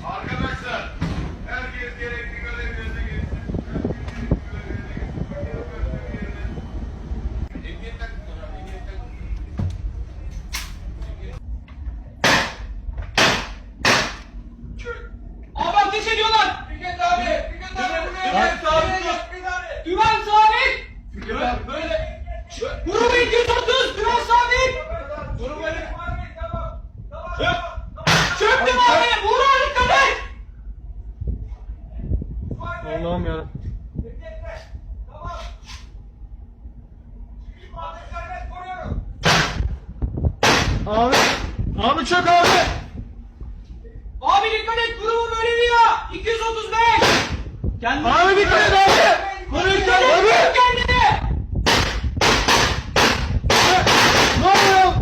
Arkadaşlar, herkes gerekli görevlerine geçsin. Emniyetten tutuyorlar, emniyetten tutuyorlar. Abi ateş ediyorlar. Fikret abi, Fikret abi buraya gel. Güven sabit. Fikret abi böyle. Grubu 230. Güven sabit. Durum böyle. Çöktüm abi. Vur abi dikkat et. Allah'ım ya. Abi. Abi çök abi. Abi dikkat et. Grubu böyle diyor. 235. Kendini. Abi dikkat et abi. Koruyu kendini. Kendini. Ne oluyor?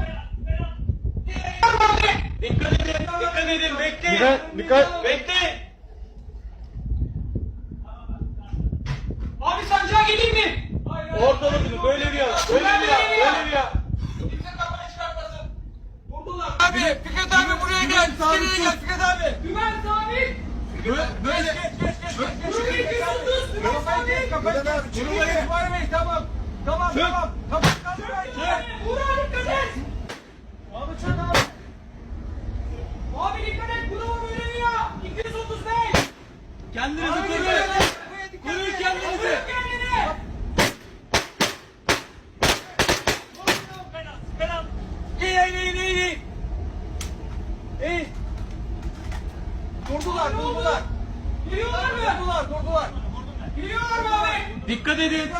Dikkat edin, bekleyin. Dikkat. Bekleyin. Abi sancağa geleyim mi? Ortalık böyle bir yana, böyle bir yana, böyle bir yana. Kimse kafanı çıkartmasın. Vurdular. Abi, Fikret abi buraya gel. Geriye gel Fikret abi. Güven sabit. Böyle. Grubu 230. Güven sabit. Durmayın. Tamam. Tamam. Vur abi dikkat et. Abi çök abi. Abi dikkat et. Grubu böyle diyor. 235. Kendinizi koruyun. Koruyun kendinizi. Vur kendini. İyi. Durdular. Geliyorlar mı? Durdular. Geliyorlar mı abi? Dikkat edin.